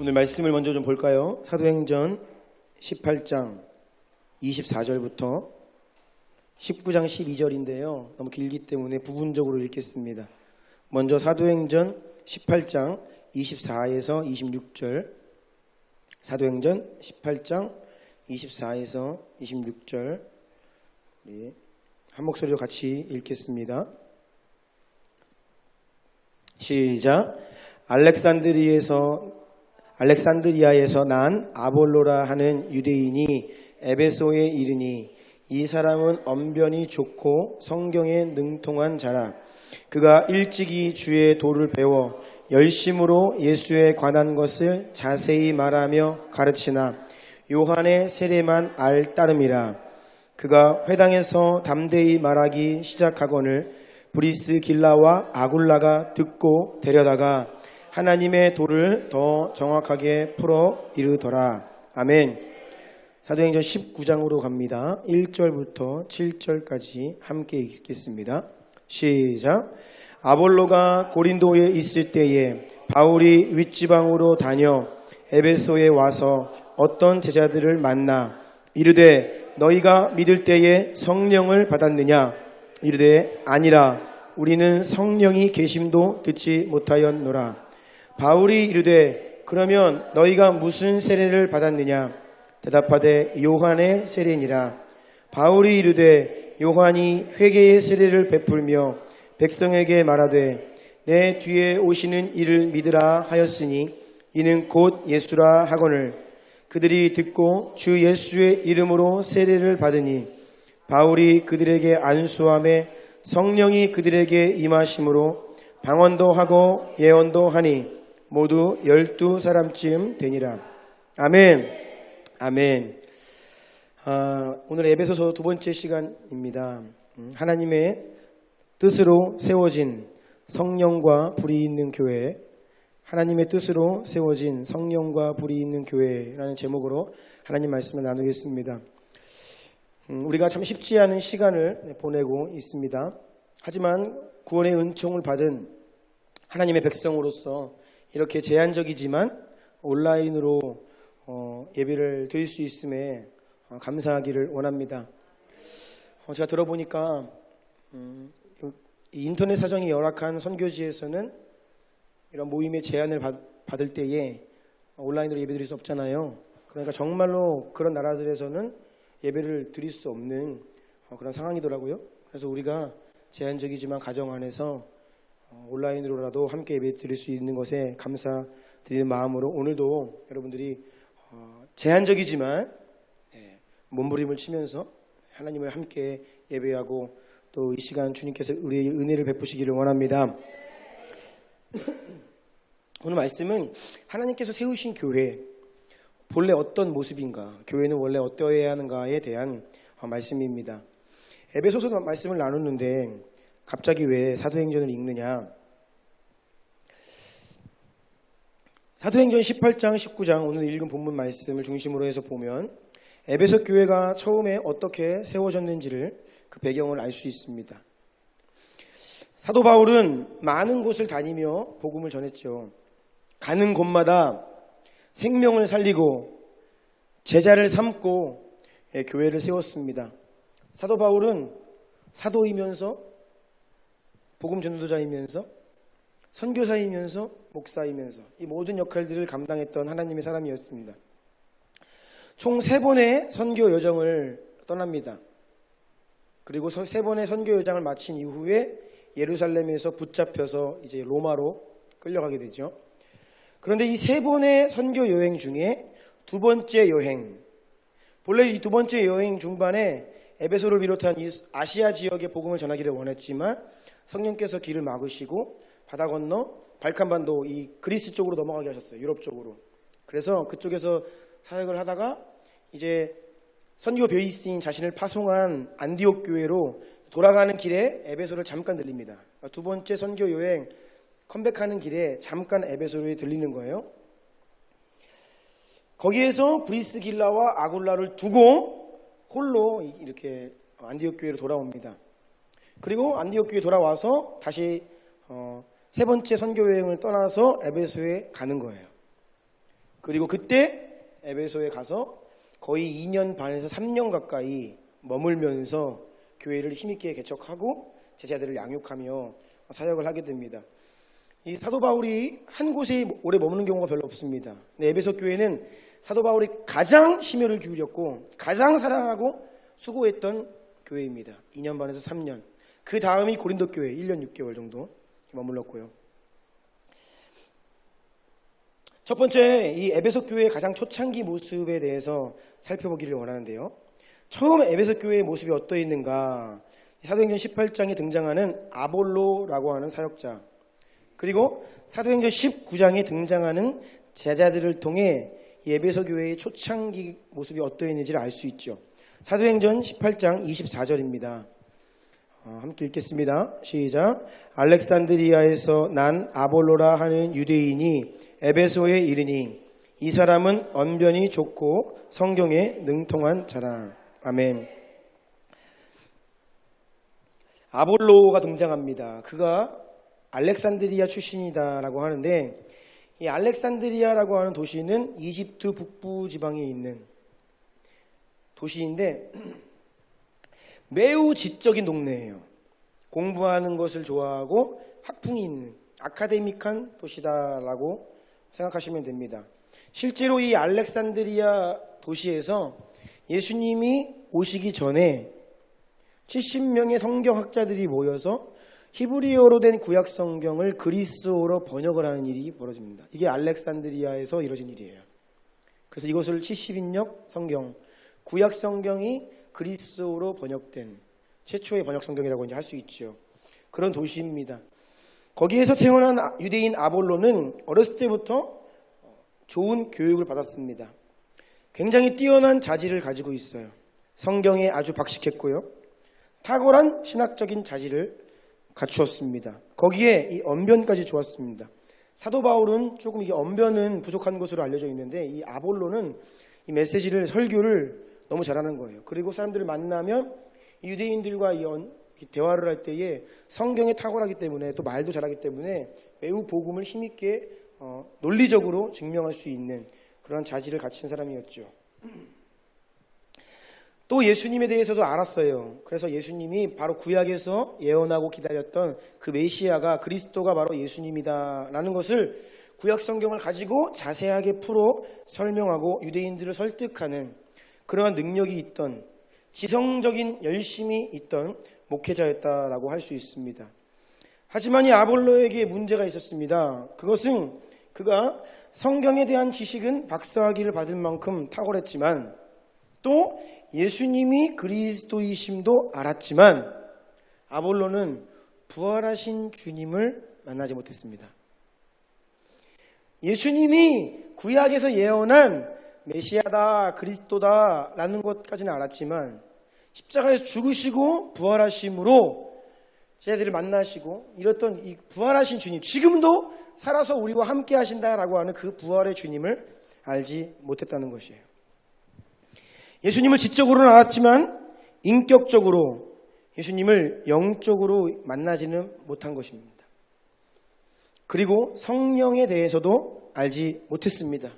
오늘 말씀을 먼저 좀 볼까요? 사도행전 18장 24절부터 19장 12절인데요. 너무 길기 때문에 부분적으로 읽겠습니다. 먼저 사도행전 18장 24에서 26절, 사도행전 18장 24에서 26절 한 목소리로 같이 읽겠습니다. 시작. 알렉산드리아에서 난 아볼로라 하는 유대인이 에베소에 이르니 이 사람은 언변이 좋고 성경에 능통한 자라. 그가 일찍이 주의 도를 배워 열심으로 예수에 관한 것을 자세히 말하며 가르치나 요한의 세례만 알 따름이라. 그가 회당에서 담대히 말하기 시작하거늘 브리스길라와 아굴라가 듣고 데려다가 하나님의 도를 더 정확하게 풀어 이르더라. 아멘. 사도행전 19장으로 갑니다. 1절부터 7절까지 함께 읽겠습니다. 시작. 아볼로가 고린도에 있을 때에 바울이 윗지방으로 다녀 에베소에 와서 어떤 제자들을 만나 이르되 너희가 믿을 때에 성령을 받았느냐? 이르되 아니라 우리는 성령이 계심도 듣지 못하였노라. 바울이 이르되 그러면 너희가 무슨 세례를 받았느냐? 대답하되 요한의 세례니라. 바울이 이르되 요한이 회개의 세례를 베풀며 백성에게 말하되 내 뒤에 오시는 이를 믿으라 하였으니 이는 곧 예수라 하거늘 그들이 듣고 주 예수의 이름으로 세례를 받으니 바울이 그들에게 안수함에 성령이 그들에게 임하심으로 방언도 하고 예언도 하니 모두 12사람쯤 되니라. 아멘. 아멘. 오늘 에베소서 두 번째 시간입니다. 하나님의 뜻으로 세워진 성령과 불이 있는 교회, 하나님의 뜻으로 세워진 성령과 불이 있는 교회라는 제목으로 하나님 말씀을 나누겠습니다. 우리가 참 쉽지 않은 시간을 보내고 있습니다. 하지만 구원의 은총을 받은 하나님의 백성으로서 이렇게 제한적이지만 온라인으로 예배를 드릴 수 있음에 감사하기를 원합니다. 제가 들어보니까 인터넷 사정이 열악한 선교지에서는 이런 모임의 제한을 받을 때에 온라인으로 예배 드릴 수 없잖아요. 그러니까 정말로 그런 나라들에서는 예배를 드릴 수 없는 그런 상황이더라고요. 그래서 우리가 제한적이지만 가정 안에서 온라인으로라도 함께 예배 드릴 수 있는 것에 감사드리는 마음으로 오늘도 여러분들이 제한적이지만 몸부림을 치면서 하나님을 함께 예배하고 또 이 시간 주님께서 우리의 은혜를 베푸시기를 원합니다. 오늘 말씀은 하나님께서 세우신 교회 본래 어떤 모습인가, 교회는 원래 어떠해야 하는가에 대한 말씀입니다. 에베소서 말씀을 나눴는데 갑자기 왜 사도행전을 읽느냐? 사도행전 18장, 19장 오늘 읽은 본문 말씀을 중심으로 해서 보면 에베소 교회가 처음에 어떻게 세워졌는지를 그 배경을 알 수 있습니다. 사도 바울은 많은 곳을 다니며 복음을 전했죠. 가는 곳마다 생명을 살리고 제자를 삼고 교회를 세웠습니다. 사도 바울은 사도이면서 복음 전도자이면서 선교사이면서 목사이면서 이 모든 역할들을 감당했던 하나님의 사람이었습니다. 총 3번의 선교 여정을 떠납니다. 그리고 3번의 선교 여정을 마친 이후에 예루살렘에서 붙잡혀서 이제 로마로 끌려가게 되죠. 그런데 이 3번의 선교 여행 중에 두 번째 여행, 본래 이 두 번째 여행 중반에 에베소를 비롯한 이 아시아 지역의 복음을 전하기를 원했지만 성령께서 길을 막으시고 바다 건너 발칸반도 이 그리스 쪽으로 넘어가게 하셨어요. 유럽 쪽으로. 그래서 그쪽에서 사역을 하다가 이제 선교 베이스인 자신을 파송한 안디옥 교회로 돌아가는 길에 에베소를 잠깐 들립니다. 두 번째 선교 여행 컴백하는 길에 잠깐 에베소에 들리는 거예요. 거기에서 브리스길라와 아굴라를 두고 홀로 이렇게 안디옥 교회로 돌아옵니다. 그리고 안디옥 교회에 돌아와서 다시 세 번째 선교 여행을 떠나서 에베소에 가는 거예요. 그리고 그때 에베소에 가서 거의 2년 반에서 3년 가까이 머물면서 교회를 힘있게 개척하고 제자들을 양육하며 사역을 하게 됩니다. 이 사도 바울이 한 곳에 오래 머무는 경우가 별로 없습니다. 에베소 교회는 사도 바울이 가장 심혈을 기울였고 가장 사랑하고 수고했던 교회입니다. 2년 반에서 3년. 그 다음이 고린도 교회 1년 6개월 정도 머물렀고요. 첫 번째, 이 에베소 교회의 가장 초창기 모습에 대해서 살펴보기를 원하는데요. 처음 에베소 교회의 모습이 어떠했는가? 사도행전 18장에 등장하는 아볼로라고 하는 사역자, 그리고 사도행전 19장에 등장하는 제자들을 통해 이 에베소 교회의 초창기 모습이 어떠했는지를 알 수 있죠. 사도행전 18장 24절입니다. 함께 읽겠습니다. 시작. 알렉산드리아에서 난 아볼로라 하는 유대인이 에베소에 이르니 이 사람은 언변이 좋고 성경에 능통한 자라. 아멘. 아볼로가 등장합니다. 그가 알렉산드리아 출신이다라고 하는데, 이 알렉산드리아라고 하는 도시는 이집트 북부 지방에 있는 도시인데 매우 지적인 동네예요. 공부하는 것을 좋아하고 학풍이 있는 아카데믹한 도시다라고 생각하시면 됩니다. 실제로 이 알렉산드리아 도시에서 예수님이 오시기 전에 70명의 성경학자들이 모여서 히브리어로 된 구약 성경을 그리스어로 번역을 하는 일이 벌어집니다. 이게 알렉산드리아에서 이루어진 일이에요. 그래서 이것을 70인역 성경, 구약 성경이 그리스어로 번역된 최초의 번역 성경이라고 이제 할 수 있죠. 그런 도시입니다. 거기에서 태어난 유대인 아볼로는 어렸을 때부터 좋은 교육을 받았습니다. 굉장히 뛰어난 자질을 가지고 있어요. 성경에 아주 박식했고요. 탁월한 신학적인 자질을 갖추었습니다. 거기에 이 언변까지 좋았습니다. 사도 바울은 조금 이게 언변은 부족한 것으로 알려져 있는데, 이 아볼로는 이 메시지를, 설교를 너무 잘하는 거예요. 그리고 사람들을 만나면 유대인들과 대화를 할 때에 성경에 탁월하기 때문에, 또 말도 잘하기 때문에 매우 복음을 힘있게 논리적으로 증명할 수 있는 그런 자질을 갖춘 사람이었죠. 또 예수님에 대해서도 알았어요. 그래서 예수님이 바로 구약에서 예언하고 기다렸던 그 메시아가, 그리스도가 바로 예수님이다라는 것을 구약 성경을 가지고 자세하게 풀어 설명하고 유대인들을 설득하는 그러한 능력이 있던, 지성적인 열심이 있던 목회자였다라고 할 수 있습니다. 하지만 이 아볼로에게 문제가 있었습니다. 그것은 그가 성경에 대한 지식은 박사학위를 받을 만큼 탁월했지만, 또 예수님이 그리스도이심도 알았지만 아볼로는 부활하신 주님을 만나지 못했습니다. 예수님이 구약에서 예언한 메시아다, 그리스도다라는 것까지는 알았지만 십자가에서 죽으시고 부활하심으로 제자들을 만나시고 이랬던 이 부활하신 주님, 지금도 살아서 우리와 함께 하신다라고 하는 그 부활의 주님을 알지 못했다는 것이에요. 예수님을 지적으로는 알았지만 인격적으로 예수님을 영적으로 만나지는 못한 것입니다. 그리고 성령에 대해서도 알지 못했습니다.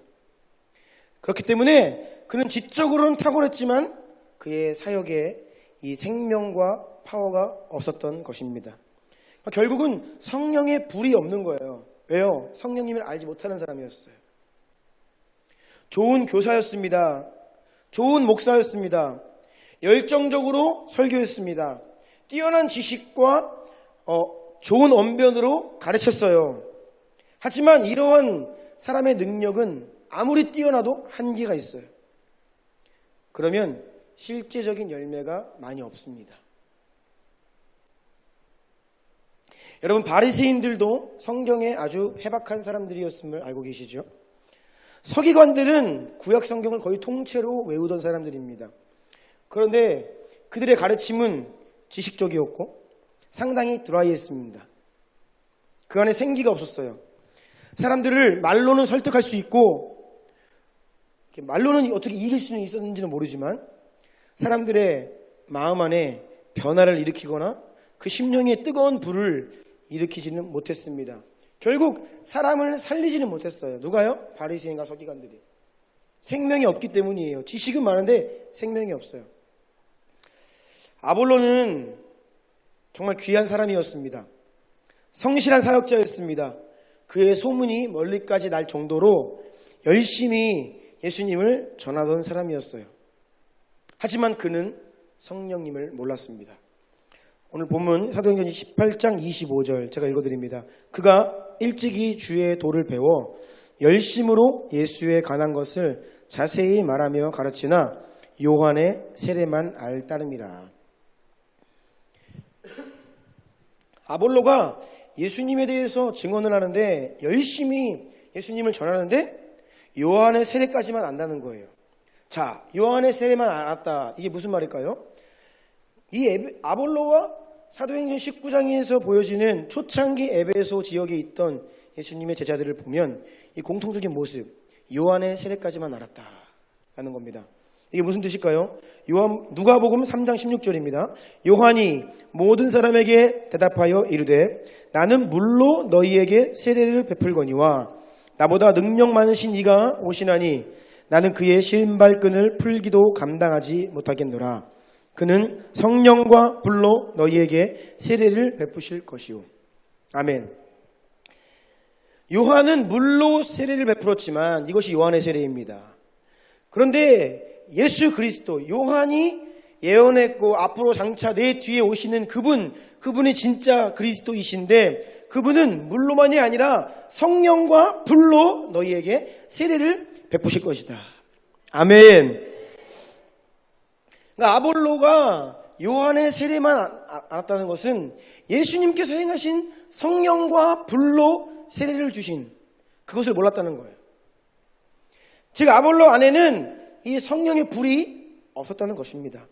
그렇기 때문에 그는 지적으로는 탁월했지만 그의 사역에 이 생명과 파워가 없었던 것입니다. 결국은 성령의 불이 없는 거예요. 왜요? 성령님을 알지 못하는 사람이었어요. 좋은 교사였습니다. 좋은 목사였습니다. 열정적으로 설교했습니다. 뛰어난 지식과 좋은 언변으로 가르쳤어요. 하지만 이러한 사람의 능력은 아무리 뛰어나도 한계가 있어요. 그러면 실제적인 열매가 많이 없습니다. 여러분, 바리새인들도 성경에 아주 해박한 사람들이었음을 알고 계시죠? 서기관들은 구약 성경을 거의 통째로 외우던 사람들입니다. 그런데 그들의 가르침은 지식적이었고 상당히 드라이했습니다. 그 안에 생기가 없었어요. 사람들을 말로는 설득할 수 있고 말로는 어떻게 이길 수는 있었는지는 모르지만 사람들의 마음 안에 변화를 일으키거나 그 심령에 뜨거운 불을 일으키지는 못했습니다. 결국 사람을 살리지는 못했어요. 누가요? 바리새인과 서기관들이. 생명이 없기 때문이에요. 지식은 많은데 생명이 없어요. 아볼로는 정말 귀한 사람이었습니다. 성실한 사역자였습니다. 그의 소문이 멀리까지 날 정도로 열심히 예수님을 전하던 사람이었어요. 하지만 그는 성령님을 몰랐습니다. 오늘 본문 사도행전 18장 25절 제가 읽어드립니다. 그가 일찍이 주의 도를 배워 열심으로 예수에 관한 것을 자세히 말하며 가르치나 요한의 세례만 알 따름이라. 아볼로가 예수님에 대해서 증언을 하는데 열심히 예수님을 전하는데 요한의 세례까지만 안다는 거예요. 자, 요한의 세례만 알았다. 이게 무슨 말일까요? 이 아볼로와 사도행전 19장에서 보여지는 초창기 에베소 지역에 있던 예수님의 제자들을 보면 이 공통적인 모습, 요한의 세례까지만 알았다라는 겁니다. 이게 무슨 뜻일까요? 누가복음 3장 16절입니다. 요한이 모든 사람에게 대답하여 이르되 나는 물로 너희에게 세례를 베풀거니와 나보다 능력 많으신 이가 오시나니 나는 그의 신발끈을 풀기도 감당하지 못하겠노라. 그는 성령과 불로 너희에게 세례를 베푸실 것이오. 아멘. 요한은 물로 세례를 베풀었지만 이것이 요한의 세례입니다. 그런데 예수 그리스도, 요한이 예언했고 앞으로 장차 내 뒤에 오시는 그분이 진짜 그리스도이신데 그분은 물로만이 아니라 성령과 불로 너희에게 세례를 베푸실 것이다. 아멘. 그러니까 아볼로가 요한의 세례만 알았다는 것은 예수님께서 행하신 성령과 불로 세례를 주신 그것을 몰랐다는 거예요. 즉 아볼로 안에는 이 성령의 불이 없었다는 것입니다.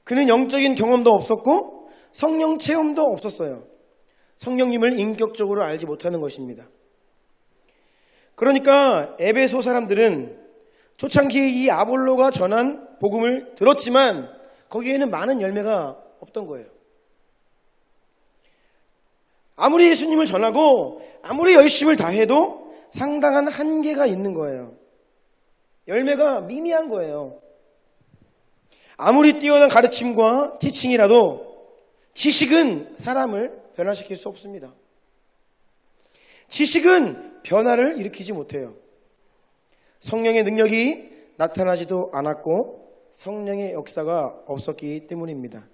그는 영적인 경험도 없었고 성령 체험도 없었어요. 성령님을 인격적으로 알지 못하는 것입니다. 그러니까 에베소 사람들은 초창기에 이 아볼로가 전한 복음을 들었지만 거기에는 많은 열매가 없던 거예요. 아무리 예수님을 전하고 아무리 열심을 다해도 상당한 한계가 있는 거예요. 열매가 미미한 거예요. 아무리 뛰어난 가르침과 티칭이라도 지식은 사람을 변화시킬 수 없습니다. 지식은 변화를 일으키지 못해요. 성령의 능력이 나타나지도 않았고 성령의 역사가 없었기 때문입니다.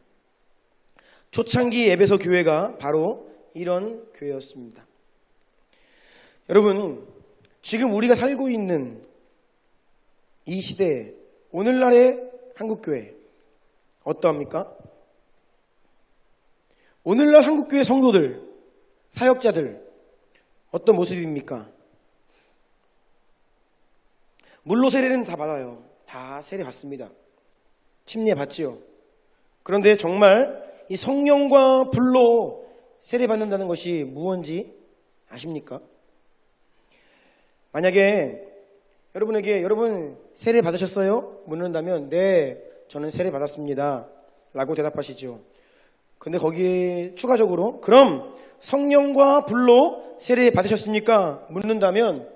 초창기 에베소 교회가 바로 이런 교회였습니다. 여러분, 지금 우리가 살고 있는 이 시대에 오늘날의 한국교회 어떠합니까? 오늘날 한국교회 성도들, 사역자들 어떤 모습입니까? 물로 세례는 다 받아요. 다 세례 받습니다. 침례 받지요. 그런데 정말 이 성령과 불로 세례 받는다는 것이 무엇인지 아십니까? 만약에 여러분에게 여러분 세례 받으셨어요? 묻는다면 네, 저는 세례 받았습니다 라고 대답하시죠. 근데 거기에 추가적으로 그럼 성령과 불로 세례 받으셨습니까? 묻는다면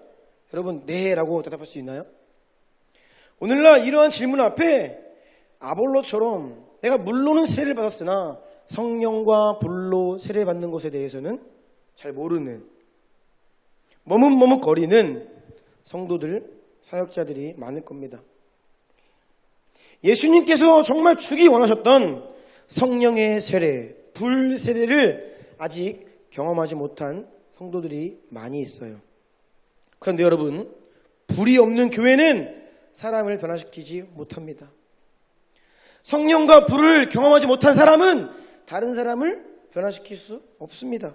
여러분 네 라고 대답할 수 있나요? 오늘날 이러한 질문 앞에 아볼로처럼 내가 물로는 세례를 받았으나 성령과 불로 세례 받는 것에 대해서는 잘 모르는 머뭇머뭇거리는 성도들, 사역자들이 많을 겁니다. 예수님께서 정말 주기 원하셨던 성령의 세례, 불 세례를 아직 경험하지 못한 성도들이 많이 있어요. 그런데 여러분, 불이 없는 교회는 사람을 변화시키지 못합니다. 성령과 불을 경험하지 못한 사람은 다른 사람을 변화시킬 수 없습니다.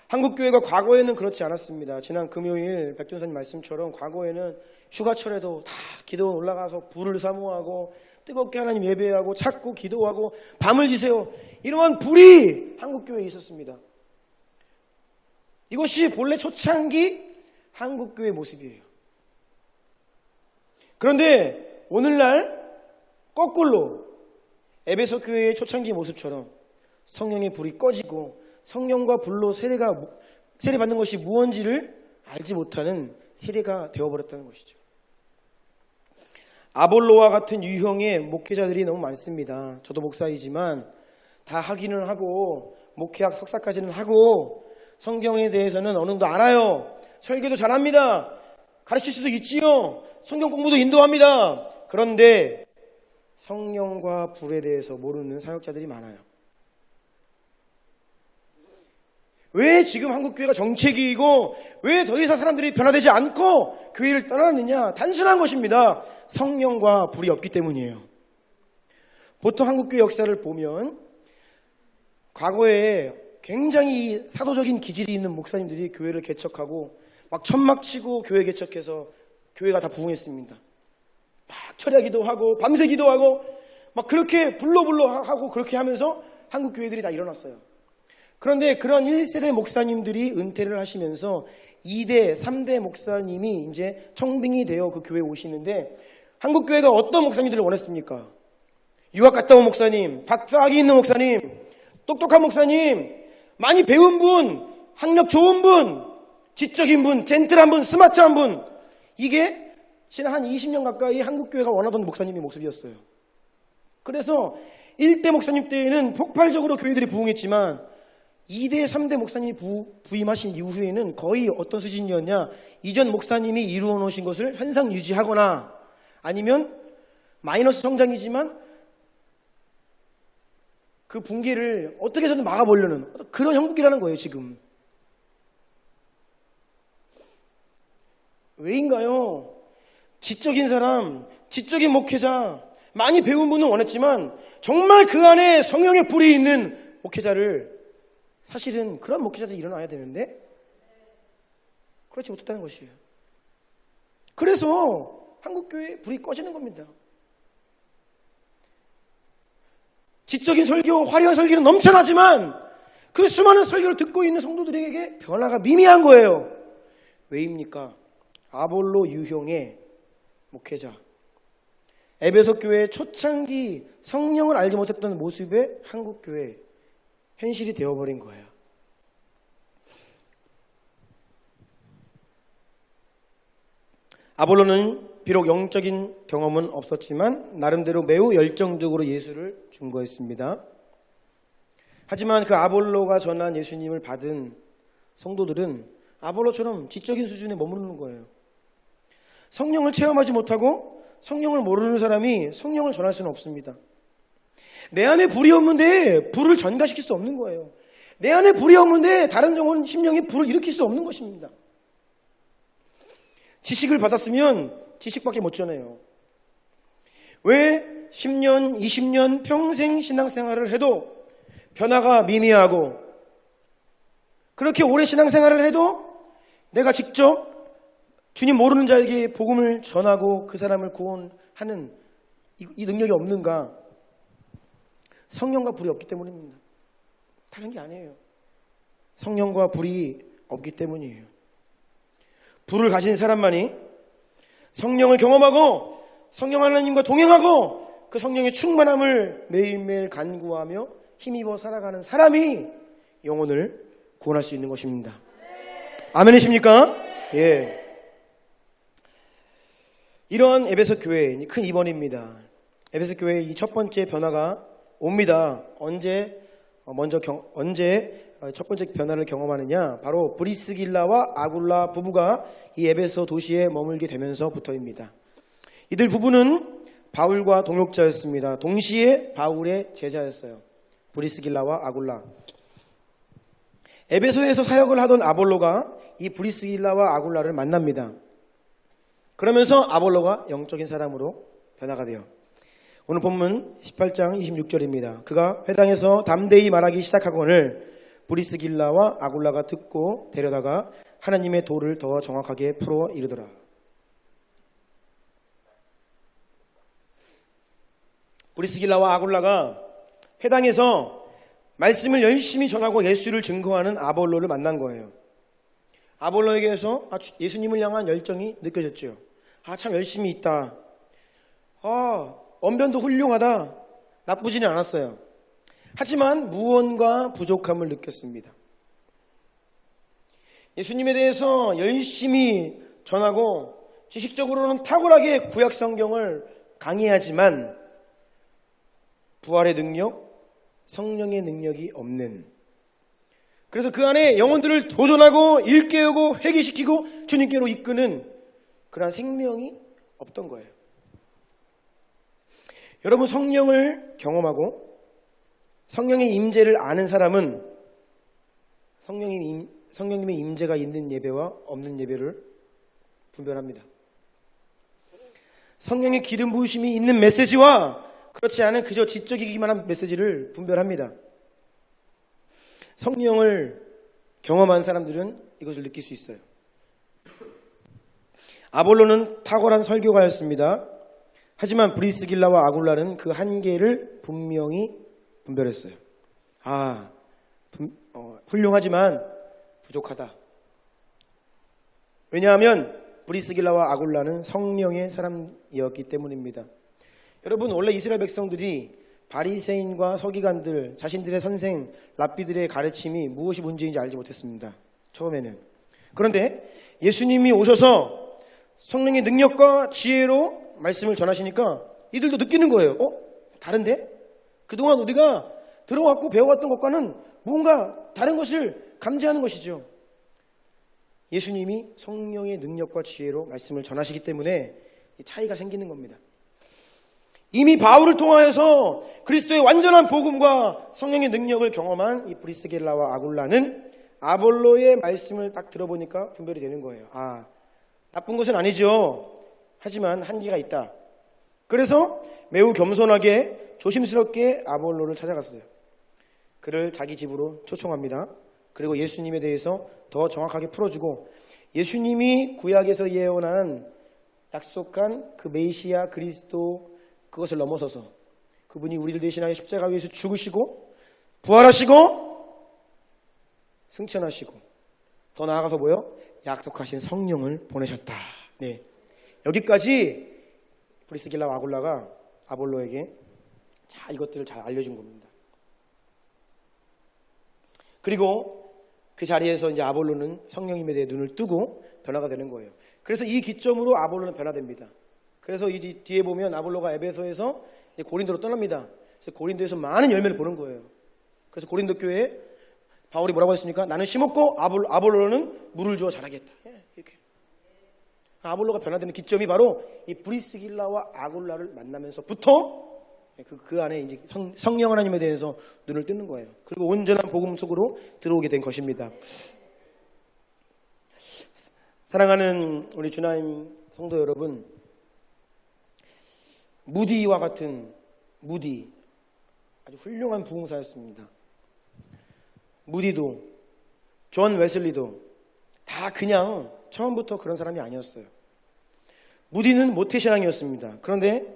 한국교회가 과거에는 그렇지 않았습니다. 지난 금요일 백전사님 말씀처럼 과거에는 휴가철에도 다 기도원 올라가서 불을 사모하고 뜨겁게 하나님 예배하고 찾고 기도하고 밤을 지새워 이러한 불이 한국교회에 있었습니다. 이것이 본래 초창기 한국교회의 모습이에요. 그런데 오늘날 거꾸로 에베소 교회의 초창기 모습처럼 성령의 불이 꺼지고 성령과 불로 세례받는 것이 무언지를 알지 못하는 세대가 되어버렸다는 것이죠. 아볼로와 같은 유형의 목회자들이 너무 많습니다. 저도 목사이지만 다 학위를 하고 목회학 석사까지는 하고 성경에 대해서는 어느 정도 알아요. 설교도 잘합니다. 가르칠 수도 있지요. 성경 공부도 인도합니다. 그런데 성령과 불에 대해서 모르는 사역자들이 많아요. 왜 지금 한국교회가 정체기이고 왜 더 이상 사람들이 변화되지 않고 교회를 떠나느냐? 단순한 것입니다. 성령과 불이 없기 때문이에요. 보통 한국교회 역사를 보면 과거에 굉장히 사도적인 기질이 있는 목사님들이 교회를 개척하고 막 천막치고 교회 개척해서 교회가 다 부흥했습니다. 막 철야 기도하고 밤새 기도하고 막 그렇게 불러불러 하고 그렇게 하면서 한국 교회들이 다 일어났어요. 그런데 그런 1세대 목사님들이 은퇴를 하시면서 2대, 3대 목사님이 이제 청빙이 되어 그 교회에 오시는데 한국 교회가 어떤 목사님들을 원했습니까? 유학 갔다 온 목사님, 박사학위 있는 목사님, 똑똑한 목사님, 많이 배운 분, 학력 좋은 분, 지적인 분, 젠틀한 분, 스마트한 분. 이게 지난 한 20년 가까이 한국 교회가 원하던 목사님의 모습이었어요. 그래서 1대 목사님 때에는 폭발적으로 교회들이 부흥했지만 2대, 3대 목사님이 부임하신 이후에는 거의 어떤 수준이었냐? 이전 목사님이 이루어 놓으신 것을 현상 유지하거나 아니면 마이너스 성장이지만 그 붕괴를 어떻게 해서든 막아보려는 그런 형국이라는 거예요, 지금. 왜인가요? 지적인 사람, 지적인 목회자, 많이 배운 분은 원했지만 정말 그 안에 성령의 불이 있는 목회자를 사실은 그런 목회자들이 일어나야 되는데 그렇지 못했다는 것이에요. 그래서 한국교회에 불이 꺼지는 겁니다. 지적인 설교, 화려한 설교는 넘쳐나지만 그 수많은 설교를 듣고 있는 성도들에게 변화가 미미한 거예요. 왜입니까? 아볼로 유형의 목회자, 에베소 교회의 초창기 성령을 알지 못했던 모습의 한국교회 현실이 되어버린 거예요. 아볼로는 비록 영적인 경험은 없었지만 나름대로 매우 열정적으로 예수를 증거했습니다. 하지만 그 아볼로가 전한 예수님을 받은 성도들은 아볼로처럼 지적인 수준에 머무르는 거예요. 성령을 체험하지 못하고 성령을 모르는 사람이 성령을 전할 수는 없습니다. 내 안에 불이 없는데 불을 전가시킬 수 없는 거예요. 내 안에 불이 없는데 다른 영혼 심령에 불을 일으킬 수 없는 것입니다. 지식을 받았으면 지식밖에 못 전해요. 왜 10년, 20년 평생 신앙생활을 해도 변화가 미미하고 그렇게 오래 신앙생활을 해도 내가 직접 주님 모르는 자에게 복음을 전하고 그 사람을 구원하는 이 능력이 없는가? 성령과 불이 없기 때문입니다. 다른 게 아니에요. 성령과 불이 없기 때문이에요. 불을 가진 사람만이 성령을 경험하고 성령 하나님과 동행하고 그 성령의 충만함을 매일매일 간구하며 힘입어 살아가는 사람이 영혼을 구원할 수 있는 것입니다. 아멘이십니까? 예. 이러한 에베소 교회의 큰 이번입니다. 에베소 교회의 이 첫 번째 변화가 옵니다. 언제 첫 번째 변화를 경험하느냐? 바로 브리스길라와 아굴라 부부가 이 에베소 도시에 머물게 되면서부터입니다. 이들 부부는 바울과 동역자였습니다. 동시에 바울의 제자였어요. 브리스길라와 아굴라. 에베소에서 사역을 하던 아볼로가 이 브리스길라와 아굴라를 만납니다. 그러면서 아볼로가 영적인 사람으로 변화가 돼요. 오늘 본문 18장 26절입니다. 그가 회당에서 담대히 말하기 시작하거늘 브리스길라와 아굴라가 듣고 데려다가 하나님의 도를 더 정확하게 풀어 이르더라. 브리스길라와 아굴라가 회당에서 말씀을 열심히 전하고 예수를 증거하는 아볼로를 만난 거예요. 아볼로에게서 예수님을 향한 열정이 느껴졌죠. 참 열심히 있다. 언변도 훌륭하다. 나쁘지는 않았어요. 하지만 무언가 부족함을 느꼈습니다. 예수님에 대해서 열심히 전하고 지식적으로는 탁월하게 구약 성경을 강의하지만 부활의 능력, 성령의 능력이 없는, 그래서 그 안에 영혼들을 도전하고 일깨우고 회개시키고 주님께로 이끄는 그러한 생명이 없던 거예요. 여러분, 성령을 경험하고 성령의 임재를 아는 사람은 성령님의 임재가 있는 예배와 없는 예배를 분별합니다. 성령의 기름 부으심이 있는 메시지와 그렇지 않은 그저 지적이기만 한 메시지를 분별합니다. 성령을 경험한 사람들은 이것을 느낄 수 있어요. 아볼로는 탁월한 설교가였습니다. 하지만 브리스길라와 아굴라는 그 한계를 분명히 분별했어요. 훌륭하지만 부족하다. 왜냐하면 브리스길라와 아굴라는 성령의 사람이었기 때문입니다. 여러분, 원래 이스라엘 백성들이 바리새인과 서기관들, 자신들의 선생 랍비들의 가르침이 무엇이 문제인지 알지 못했습니다. 처음에는. 그런데 예수님이 오셔서 성령의 능력과 지혜로 말씀을 전하시니까 이들도 느끼는 거예요. 다른데? 그동안 우리가 들어왔고 배워왔던 것과는 뭔가 다른 것을 감지하는 것이죠. 예수님이 성령의 능력과 지혜로 말씀을 전하시기 때문에 차이가 생기는 겁니다. 이미 바울을 통하여서 그리스도의 완전한 복음과 성령의 능력을 경험한 이 브리스길라와 아굴라는 아볼로의 말씀을 딱 들어보니까 분별이 되는 거예요. 나쁜 것은 아니죠. 하지만 한계가 있다. 그래서 매우 겸손하게 조심스럽게 아볼로를 찾아갔어요. 그를 자기 집으로 초청합니다. 그리고 예수님에 대해서 더 정확하게 풀어주고, 예수님이 구약에서 예언한 약속한 그 메시아 그리스도, 그것을 넘어서서 그분이 우리를 대신하여 십자가 위에서 죽으시고 부활하시고 승천하시고 더 나아가서 뭐요? 약속하신 성령을 보내셨다. 네, 여기까지 브리스길라와 아굴라가 아볼로에게 이것들을 잘 알려준 겁니다. 그리고 그 자리에서 이제 아볼로는 성령님에 대해 눈을 뜨고 변화가 되는 거예요. 그래서 이 기점으로 아볼로는 변화됩니다. 그래서 이 뒤에 보면 아볼로가 에베소에서 고린도로 떠납니다. 그래서 고린도에서 많은 열매를 보는 거예요. 그래서 고린도 교회에 바울이 뭐라고 했습니까? 나는 심었고 아볼로는 물을 주어 자라겠다. 이렇게. 아볼로가 변화되는 기점이 바로 이 브리스길라와 아굴라를 만나면서부터 그 안에 이제 성령 하나님에 대해서 눈을 뜨는 거예요. 그리고 온전한 복음 속으로 들어오게 된 것입니다. 사랑하는 우리 주나임 성도 여러분, 무디와 같은 무디, 아주 훌륭한 부흥사였습니다. 무디도 존 웨슬리도 다 그냥 처음부터 그런 사람이 아니었어요. 무디는 모태신앙이었습니다. 그런데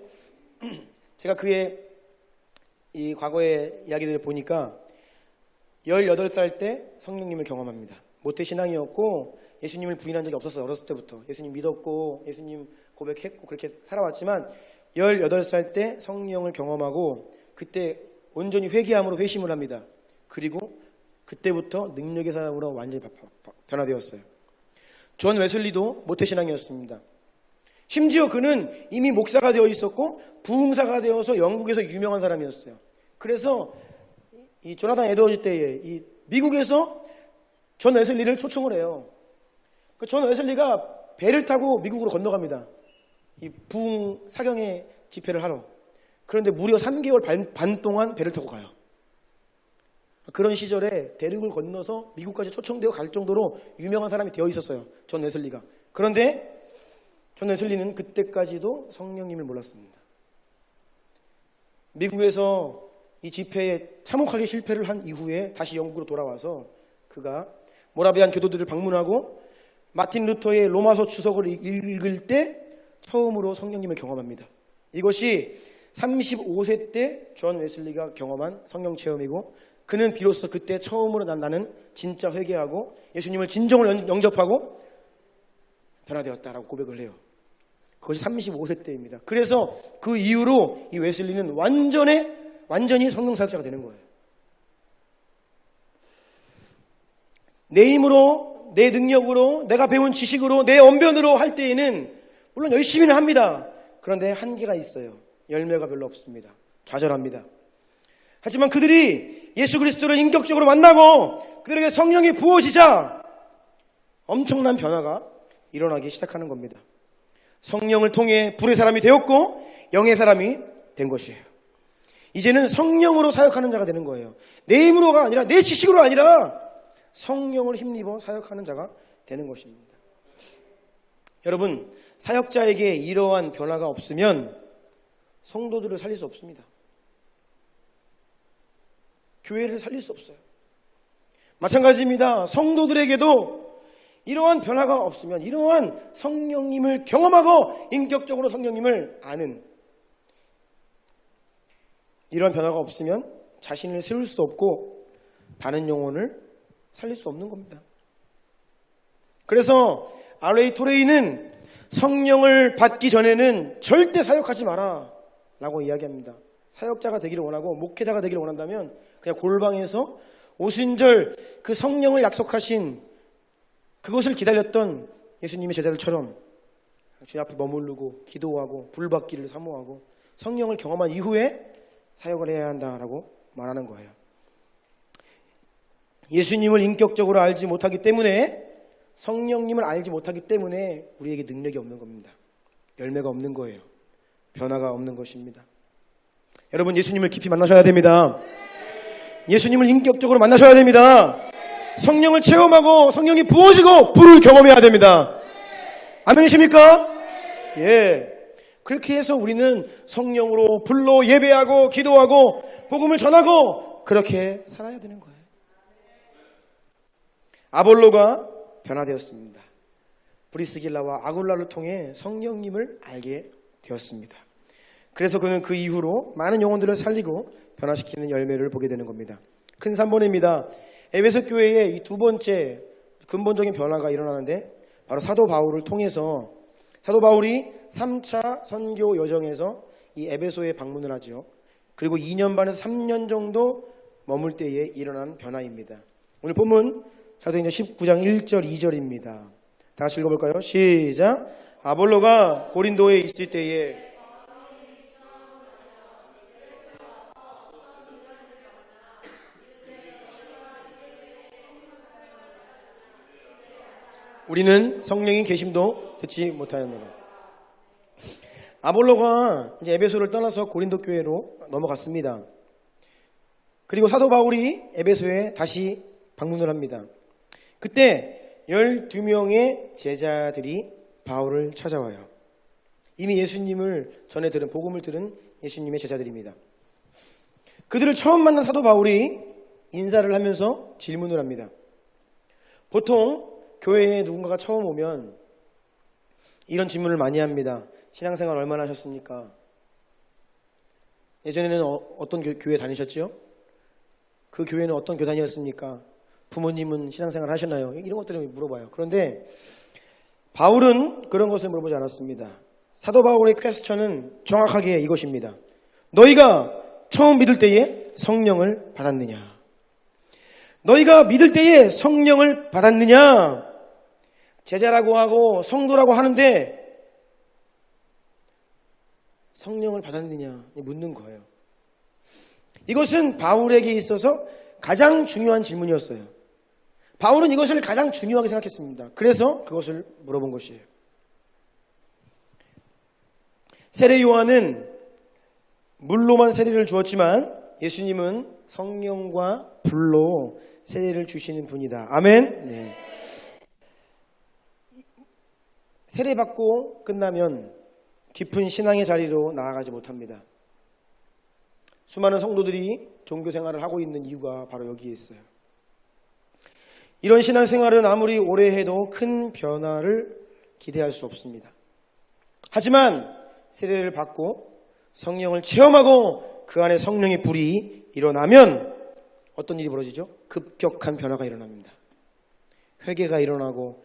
제가 그의 이 과거의 이야기들을 보니까 18살 때 성령님을 경험합니다. 모태신앙이었고 예수님을 부인한 적이 없었어요. 어렸을 때부터 예수님 믿었고 예수님 고백했고 그렇게 살아왔지만 18살 때 성령을 경험하고 그때 온전히 회개함으로 회심을 합니다. 그리고 그때부터 능력의 사람으로 완전히 변화되었어요. 존 웨슬리도 모태신앙이었습니다. 심지어 그는 이미 목사가 되어 있었고 부흥사가 되어서 영국에서 유명한 사람이었어요. 그래서 이 조나단 에드워즈 때에 이 미국에서 존 웨슬리를 초청을 해요. 그 존 웨슬리가 배를 타고 미국으로 건너갑니다. 이 부흥 사경의 집회를 하러. 그런데 무려 3개월 반 동안 배를 타고 가요. 그런 시절에 대륙을 건너서 미국까지 초청되어 갈 정도로 유명한 사람이 되어 있었어요. 존 웨슬리가. 그런데 존 웨슬리는 그때까지도 성령님을 몰랐습니다. 미국에서 이 집회에 참혹하게 실패를 한 이후에 다시 영국으로 돌아와서 그가 모라비안 교도들을 방문하고 마틴 루터의 로마서 주석을 읽을 때 처음으로 성령님을 경험합니다. 이것이 35세 때 존 웨슬리가 경험한 성령 체험이고 그는 비로소 그때 처음으로 나는 진짜 회개하고 예수님을 진정으로 영접하고 변화되었다라고 고백을 해요. 그것이 35세 때입니다. 그래서 그 이후로 이 웨슬리는 완전히 성령 사역자가 되는 거예요. 내 힘으로, 내 능력으로, 내가 배운 지식으로, 내 언변으로 할 때에는 물론 열심히는 합니다. 그런데 한계가 있어요. 열매가 별로 없습니다. 좌절합니다. 하지만 그들이 예수 그리스도를 인격적으로 만나고 그들에게 성령이 부어지자 엄청난 변화가 일어나기 시작하는 겁니다. 성령을 통해 불의 사람이 되었고 영의 사람이 된 것이에요. 이제는 성령으로 사역하는 자가 되는 거예요. 내 힘으로가 아니라, 내 지식으로 아니라 성령을 힘입어 사역하는 자가 되는 것입니다. 여러분, 사역자에게 이러한 변화가 없으면 성도들을 살릴 수 없습니다. 교회를 살릴 수 없어요. 마찬가지입니다. 성도들에게도 이러한 변화가 없으면, 이러한 성령님을 경험하고 인격적으로 성령님을 아는 이러한 변화가 없으면 자신을 세울 수 없고 다른 영혼을 살릴 수 없는 겁니다. 그래서 R.A. 토레이는 성령을 받기 전에는 절대 사역하지 마라 라고 이야기합니다. 사역자가 되기를 원하고 목회자가 되기를 원한다면 그냥 골방에서 오순절 그 성령을 약속하신 그것을 기다렸던 예수님의 제자들처럼 주님 앞에 머무르고 기도하고 불받기를 사모하고 성령을 경험한 이후에 사역을 해야 한다라고 말하는 거예요. 예수님을 인격적으로 알지 못하기 때문에, 성령님을 알지 못하기 때문에 우리에게 능력이 없는 겁니다. 열매가 없는 거예요. 변화가 없는 것입니다. 여러분, 예수님을 깊이 만나셔야 됩니다. 예수님을 인격적으로 만나셔야 됩니다. 성령을 체험하고 성령이 부어지고 불을 경험해야 됩니다. 아멘이십니까? 예. 그렇게 해서 우리는 성령으로 불로 예배하고 기도하고 복음을 전하고 그렇게 살아야 되는 거예요. 아볼로가 변화되었습니다. 브리스길라와 아굴라를 통해 성령님을 알게 되었습니다. 그래서 그는 그 이후로 많은 영혼들을 살리고 변화시키는 열매를 보게 되는 겁니다. 큰 3번입니다. 에베소 교회의 이 두 번째 근본적인 변화가 일어나는데, 바로 사도 바울을 통해서 사도 바울이 3차 선교 여정에서 이 에베소에 방문을 하죠. 그리고 2년 반에서 3년 정도 머물 때에 일어난 변화입니다. 오늘 본문 사도행전 19장 1절 2절입니다. 다 같이 읽어볼까요? 시작. 아볼로가 고린도에 있을 때에 우리는 성령의 계심도 듣지 못하였노라. 아볼로가 이제 에베소를 떠나서 고린도 교회로 넘어갔습니다. 그리고 사도 바울이 에베소에 다시 방문을 합니다. 그때 12명의 제자들이 바울을 찾아와요. 이미 예수님을 전에 들은, 복음을 들은 예수님의 제자들입니다. 그들을 처음 만난 사도 바울이 인사를 하면서 질문을 합니다. 보통 교회에 누군가가 처음 오면 이런 질문을 많이 합니다. 신앙생활 얼마나 하셨습니까? 예전에는 어떤 교회 다니셨죠? 그 교회는 어떤 교단이었습니까? 부모님은 신앙생활 하셨나요? 이런 것들을 물어봐요. 그런데 바울은 그런 것을 물어보지 않았습니다. 사도 바울의 퀘스천은 정확하게 이것입니다. 너희가 처음 믿을 때에 성령을 받았느냐? 너희가 믿을 때에 성령을 받았느냐? 제자라고 하고 성도라고 하는데 성령을 받았느냐 묻는 거예요. 이것은 바울에게 있어서 가장 중요한 질문이었어요. 바울은 이것을 가장 중요하게 생각했습니다. 그래서 그것을 물어본 것이에요. 세례 요한은 물로만 세례를 주었지만 예수님은 성령과 불로 세례를 주시는 분이다. 아멘. 네. 세례받고 끝나면 깊은 신앙의 자리로 나아가지 못합니다. 수많은 성도들이 종교생활을 하고 있는 이유가 바로 여기에 있어요. 이런 신앙생활은 아무리 오래 해도 큰 변화를 기대할 수 없습니다. 하지만 세례를 받고 성령을 체험하고 그 안에 성령의 불이 일어나면 어떤 일이 벌어지죠? 급격한 변화가 일어납니다. 회개가 일어나고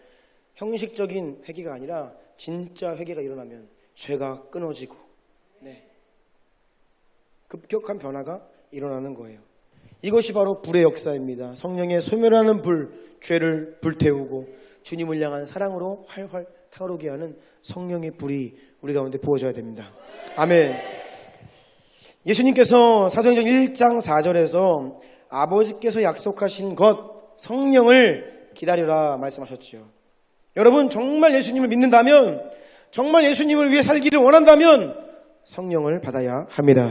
형식적인 회개가 아니라 진짜 회개가 일어나면 죄가 끊어지고 급격한 변화가 일어나는 거예요. 이것이 바로 불의 역사입니다. 성령의 소멸하는 불, 죄를 불태우고 주님을 향한 사랑으로 활활 타오르게 하는 성령의 불이 우리 가운데 부어져야 됩니다. 아멘. 예수님께서 사도행전 1장 4절에서 아버지께서 약속하신 것 성령을 기다리라 말씀하셨지요. 여러분, 정말 예수님을 믿는다면, 정말 예수님을 위해 살기를 원한다면 성령을 받아야 합니다.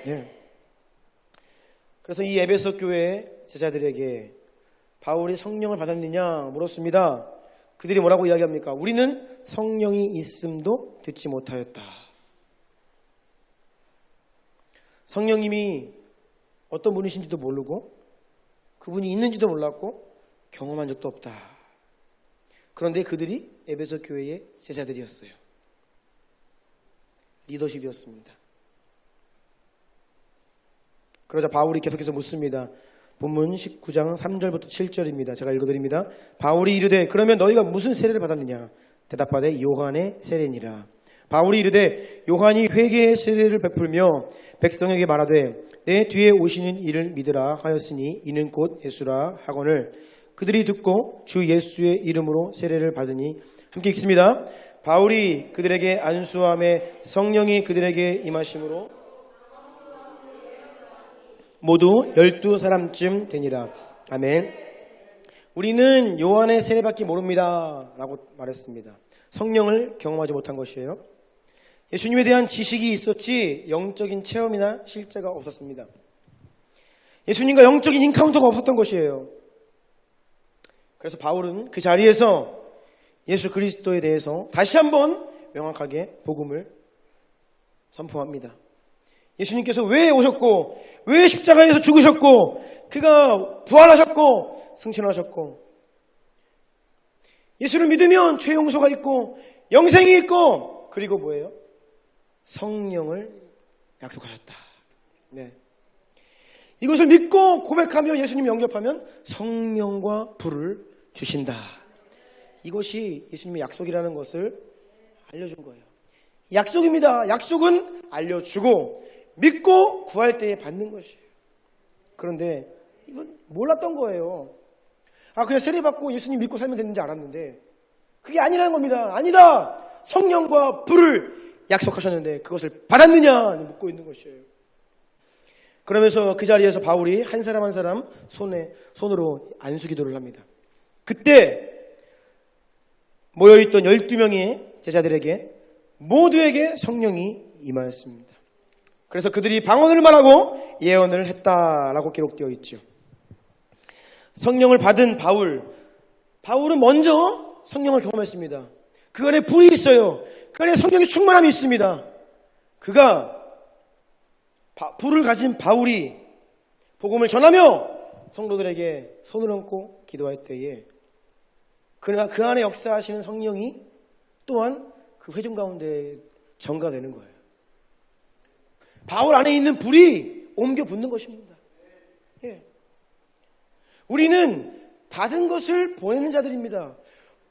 네. 그래서 이 에베소 교회 제자들에게 바울이 성령을 받았느냐 물었습니다. 그들이 뭐라고 이야기합니까? 우리는 성령이 있음도 듣지 못하였다. 성령님이 어떤 분이신지도 모르고 그분이 있는지도 몰랐고 경험한 적도 없다. 그런데 그들이 에베소 교회의 제자들이었어요. 리더십이었습니다. 그러자 바울이 계속해서 묻습니다. 본문 19장 3절부터 7절입니다. 제가 읽어드립니다. 바울이 이르되 그러면 너희가 무슨 세례를 받았느냐? 대답하되 요한의 세례니라. 바울이 이르되 요한이 회개의 세례를 베풀며 백성에게 말하되 내 뒤에 오시는 이를 믿으라 하였으니 이는 곧 예수라 하거늘 그들이 듣고 주 예수의 이름으로 세례를 받으니 함께 읽습니다. 바울이 그들에게 안수함에 성령이 그들에게 임하심으로 모두 12사람쯤 되니라. 아멘. 우리는 요한의 세례밖에 모릅니다 라고 말했습니다. 성령을 경험하지 못한 것이에요. 예수님에 대한 지식이 있었지 영적인 체험이나 실제가 없었습니다. 예수님과 영적인 인카운터가 없었던 것이에요. 그래서 바울은 그 자리에서 예수 그리스도에 대해서 다시 한번 명확하게 복음을 선포합니다. 예수님께서 왜 오셨고 왜 십자가에서 죽으셨고 그가 부활하셨고 승천하셨고 예수를 믿으면 죄 용서가 있고 영생이 있고 그리고 뭐예요? 성령을 약속하셨다. 네. 이것을 믿고 고백하며 예수님 영접하면 성령과 불을 주신다. 이것이 예수님의 약속이라는 것을 알려준 거예요. 약속입니다. 약속은 알려주고 믿고 구할 때에 받는 것이에요. 그런데 이건 몰랐던 거예요. 그냥 세례받고 예수님 믿고 살면 되는지 알았는데 그게 아니라는 겁니다. 아니다. 성령과 불을 약속하셨는데 그것을 받았느냐 묻고 있는 것이에요. 그러면서 그 자리에서 바울이 한 사람 한 사람 손으로 안수 기도를 합니다. 그때 모여있던 12명의 제자들에게 모두에게 성령이 임하였습니다. 그래서 그들이 방언을 말하고 예언을 했다라고 기록되어 있죠. 성령을 받은 바울은 먼저 성령을 경험했습니다. 그 안에 불이 있어요. 그 안에 성령의 충만함이 있습니다. 그가 불을 가진 바울이 복음을 전하며 성도들에게 손을 얹고 기도할 때에 그러나 그 안에 역사하시는 성령이 또한 그 회중 가운데 전가되는 거예요. 바울 안에 있는 불이 옮겨 붙는 것입니다. 예. 우리는 받은 것을 보내는 자들입니다.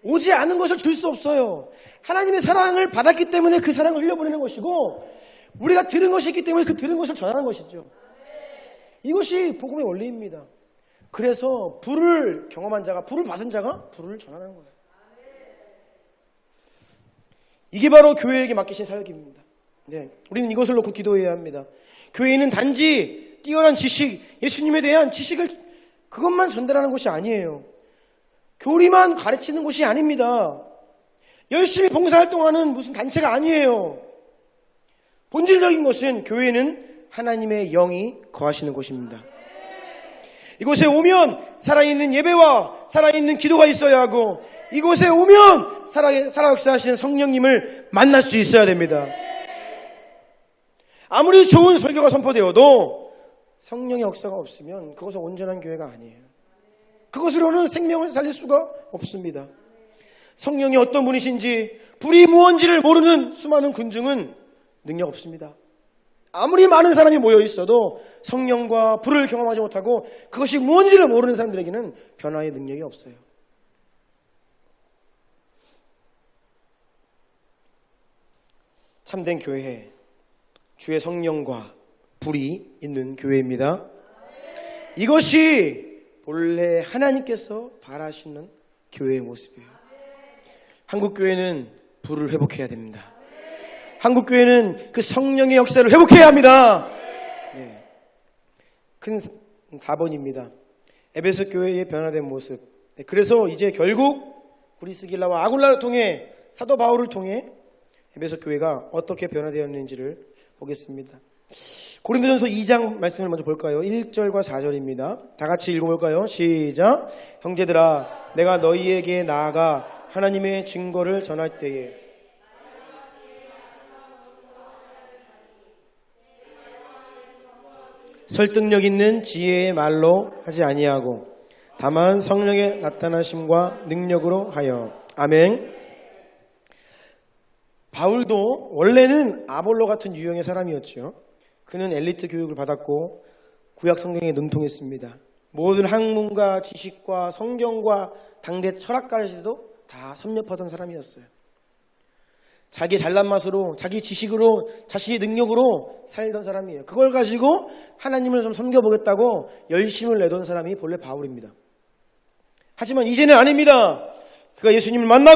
오지 않은 것을 줄 수 없어요. 하나님의 사랑을 받았기 때문에 그 사랑을 흘려보내는 것이고 우리가 들은 것이 있기 때문에 그 들은 것을 전하는 것이죠. 이것이 복음의 원리입니다. 그래서 불을 경험한 자가, 불을 받은 자가 불을 전하는 거예요. 이게 바로 교회에게 맡기신 사역입니다. 네, 우리는 이것을 놓고 기도해야 합니다. 교회는 단지 뛰어난 지식, 예수님에 대한 지식을 그것만 전달하는 것이 아니에요. 교리만 가르치는 것이 아닙니다. 열심히 봉사활동하는 무슨 단체가 아니에요. 본질적인 것은 교회는 하나님의 영이 거하시는 곳입니다. 이곳에 오면 살아있는 예배와 살아있는 기도가 있어야 하고 이곳에 오면 살아 역사하시는 성령님을 만날 수 있어야 됩니다. 아무리 좋은 설교가 선포되어도 성령의 역사가 없으면 그것은 온전한 교회가 아니에요. 그것으로는 생명을 살릴 수가 없습니다. 성령이 어떤 분이신지 불이 무언지를 모르는 수많은 군중은 능력 없습니다. 아무리 많은 사람이 모여 있어도 성령과 불을 경험하지 못하고 그것이 무언지를 모르는 사람들에게는 변화의 능력이 없어요. 참된 교회, 주의 성령과 불이 있는 교회입니다. 이것이 본래 하나님께서 바라시는 교회의 모습이에요. 한국교회는 불을 회복해야 됩니다. 한국교회는 그 성령의 역사를 회복해야 합니다. 네. 큰 4번입니다. 에베소 교회의 변화된 모습. 네. 그래서 이제 결국 브리스길라와 아굴라를 통해 사도 바울을 통해 에베소 교회가 어떻게 변화되었는지를 보겠습니다. 고린도전서 2장 말씀을 먼저 볼까요? 1절과 4절입니다. 다 같이 읽어볼까요? 시작. 형제들아, 내가 너희에게 나아가 하나님의 증거를 전할 때에 설득력 있는 지혜의 말로 하지 아니하고 다만 성령의 나타나심과 능력으로 하여. 아멘. 바울도 원래는 아볼로 같은 유형의 사람이었죠. 그는 엘리트 교육을 받았고 구약 성경에 능통했습니다. 모든 학문과 지식과 성경과 당대 철학까지도 다 섭렵하던 사람이었어요. 자기 잘난 맛으로, 자기 지식으로, 자신의 능력으로 살던 사람이에요. 그걸 가지고 하나님을 좀 섬겨보겠다고 열심을 내던 사람이 본래 바울입니다. 하지만 이제는 아닙니다. 그가 예수님을 만나고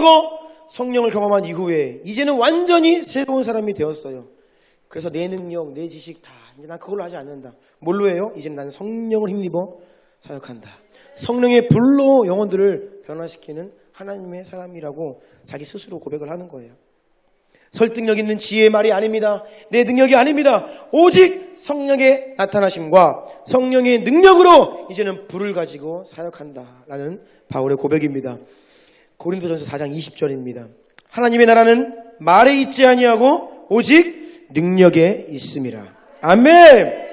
성령을 경험한 이후에 이제는 완전히 새로운 사람이 되었어요. 그래서 내 능력, 내 지식 다 이제 난 그걸로 하지 않는다. 뭘로 해요? 이제는 나는 성령을 힘입어 사역한다. 성령의 불로 영혼들을 변화시키는 하나님의 사람이라고 자기 스스로 고백을 하는 거예요. 설득력 있는 지혜의 말이 아닙니다. 내 능력이 아닙니다. 오직 성령의 나타나심과 성령의 능력으로 이제는 불을 가지고 사역한다라는 바울의 고백입니다. 고린도전서 4장 20절입니다. 하나님의 나라는 말에 있지 아니하고 오직 능력에 있음이라. 아멘.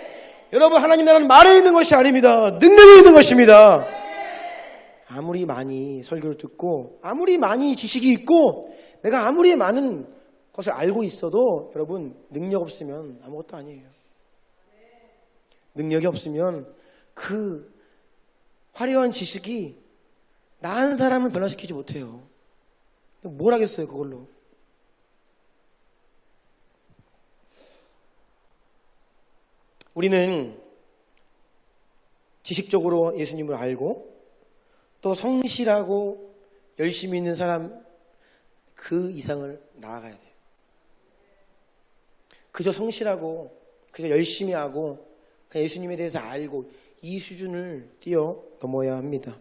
여러분, 하나님 나라는 말에 있는 것이 아닙니다. 능력에 있는 것입니다. 아무리 많이 설교를 듣고 아무리 많이 지식이 있고 내가 아무리 많은 것을 알고 있어도 여러분, 능력 없으면 아무것도 아니에요. 능력이 없으면 그 화려한 지식이 나 한 사람을 변화시키지 못해요. 뭘 하겠어요, 그걸로. 우리는 지식적으로 예수님을 알고 또 성실하고 열심히 있는 사람 그 이상을 나아가야 돼요. 그저 성실하고 그저 열심히 하고 그냥 예수님에 대해서 알고 이 수준을 뛰어넘어야 합니다.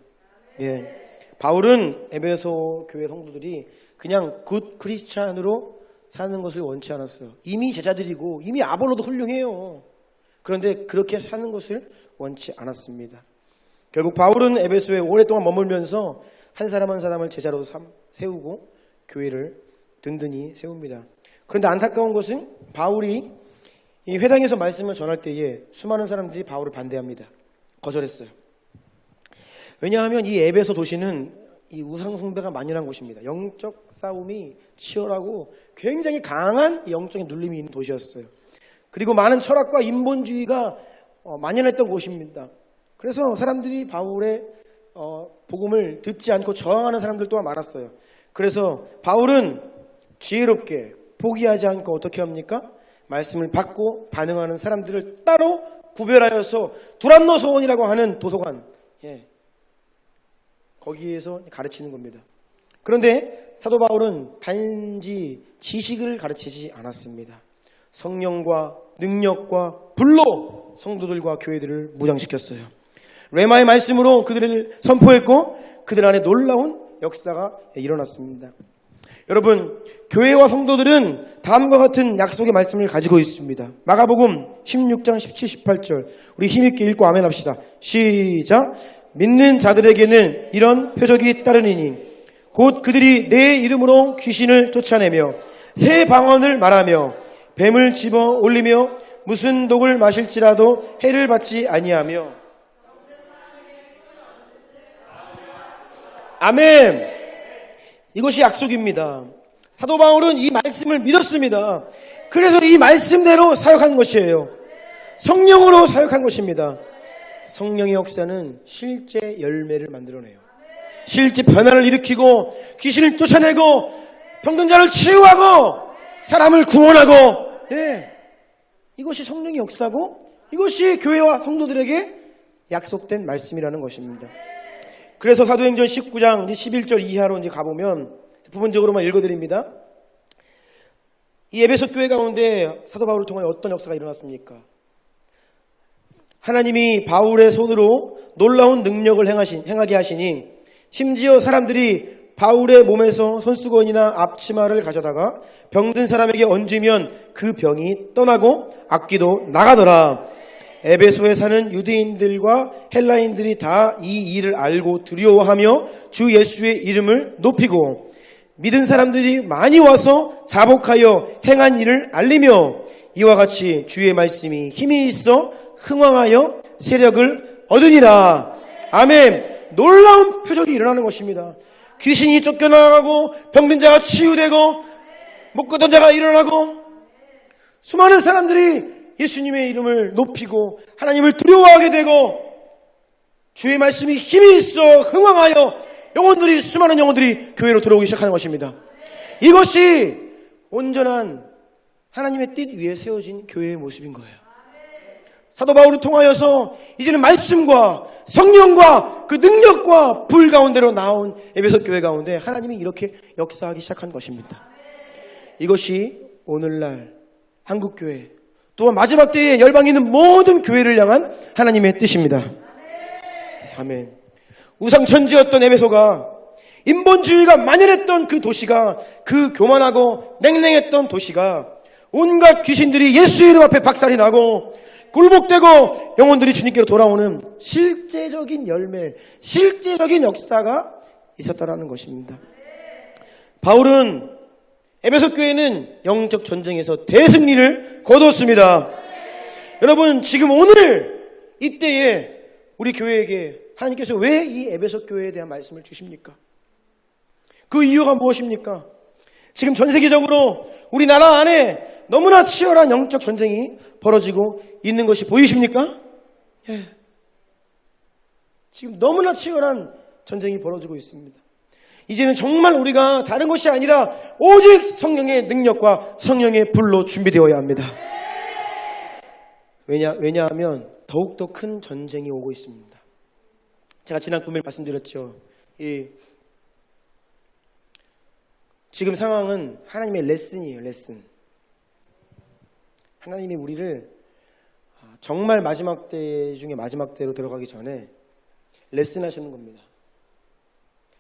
예. 바울은 에베소 교회 성도들이 그냥 굿 크리스찬으로 사는 것을 원치 않았어요. 이미 제자들이고 이미 아볼로도 훌륭해요. 그런데 그렇게 사는 것을 원치 않았습니다. 결국 바울은 에베소에 오랫동안 머물면서 한 사람 한 사람을 제자로 세우고 교회를 든든히 세웁니다. 그런데 안타까운 것은 바울이 이 회당에서 말씀을 전할 때에 수많은 사람들이 바울을 반대합니다. 거절했어요. 왜냐하면 이 에베소 도시는 이 우상 숭배가 만연한 곳입니다. 영적 싸움이 치열하고 굉장히 강한 영적인 눌림이 있는 도시였어요. 그리고 많은 철학과 인본주의가 만연했던 곳입니다. 그래서 사람들이 바울의 복음을 듣지 않고 저항하는 사람들 또한 많았어요. 그래서 바울은 지혜롭게 포기하지 않고 어떻게 합니까? 말씀을 받고 반응하는 사람들을 따로 구별하여서 두란노 서원이라고 하는 도서관, 거기에서 가르치는 겁니다. 그런데 사도 바울은 단지 지식을 가르치지 않았습니다. 성령과 능력과 불로 성도들과 교회들을 무장시켰어요. 레마의 말씀으로 그들을 선포했고 그들 안에 놀라운 역사가 일어났습니다. 여러분, 교회와 성도들은 다음과 같은 약속의 말씀을 가지고 있습니다. 마가복음 16장 17, 18절 우리 힘있게 읽고 아멘 합시다. 시작. 믿는 자들에게는 이런 표적이 따르니니 곧 그들이 내 이름으로 귀신을 쫓아내며 새 방언을 말하며 뱀을 집어 올리며 무슨 독을 마실지라도 해를 받지 아니하며. 아멘. 이것이 약속입니다. 사도 바울은 이 말씀을 믿었습니다. 그래서 이 말씀대로 사역한 것이에요. 성령으로 사역한 것입니다. 성령의 역사는 실제 열매를 만들어내요. 실제 변화를 일으키고 귀신을 쫓아내고 병든 자를 치유하고 사람을 구원하고, 이것이 성령의 역사고 이것이 교회와 성도들에게 약속된 말씀이라는 것입니다. 그래서 사도행전 19장 11절 이하로 이제 가보면 부분적으로만 읽어드립니다. 이 에베소 교회 가운데 사도 바울을 통하여 어떤 역사가 일어났습니까? 하나님이 바울의 손으로 놀라운 능력을 행하게 하시니 심지어 사람들이 바울의 몸에서 손수건이나 앞치마를 가져다가 병든 사람에게 얹으면 그 병이 떠나고 악귀도 나가더라. 에베소에 사는 유대인들과 헬라인들이 다 이 일을 알고 두려워하며 주 예수의 이름을 높이고 믿은 사람들이 많이 와서 자복하여 행한 일을 알리며 이와 같이 주의 말씀이 힘이 있어 흥왕하여 세력을 얻으니라. 아멘. 놀라운 표적이 일어나는 것입니다. 귀신이 쫓겨나가고 병든 자가 치유되고 묶었던 자가 일어나고 수많은 사람들이 예수님의 이름을 높이고 하나님을 두려워하게 되고 주의 말씀이 힘이 있어 흥왕하여 수많은 영혼들이 교회로 들어오기 시작하는 것입니다. 이것이 온전한 하나님의 뜻 위에 세워진 교회의 모습인 거예요. 사도 바울을 통하여서 이제는 말씀과 성령과 그 능력과 불 가운데로 나온 에베소 교회 가운데 하나님이 이렇게 역사하기 시작한 것입니다. 이것이 오늘날 한국교회 또한 마지막 때에 열방에 있는 모든 교회를 향한 하나님의 뜻입니다. 아멘. 우상천지였던 에베소가 인본주의가 만연했던 그 도시가, 그 교만하고 냉랭했던 도시가 온갖 귀신들이 예수 이름 앞에 박살이 나고 굴복되고 영혼들이 주님께로 돌아오는 실제적인 열매, 실제적인 역사가 있었다라는 것입니다. 바울은 에베소 교회는 영적 전쟁에서 대승리를 거두었습니다. 여러분, 지금 오늘 이때에 우리 교회에게 하나님께서 왜 이 에베소 교회에 대한 말씀을 주십니까? 그 이유가 무엇입니까? 지금 전 세계적으로 우리나라 안에 너무나 치열한 영적 전쟁이 벌어지고 있는 것이 보이십니까? 예. 지금 너무나 치열한 전쟁이 벌어지고 있습니다. 이제는 정말 우리가 다른 것이 아니라 오직 성령의 능력과 성령의 불로 준비되어야 합니다. 왜냐하면 더욱더 큰 전쟁이 오고 있습니다. 제가 지난 금요일 말씀드렸죠. 지금 상황은 하나님의 레슨이에요. 레슨. 하나님이 우리를 정말 마지막 때 중에 마지막 때로 들어가기 전에 레슨 하시는 겁니다.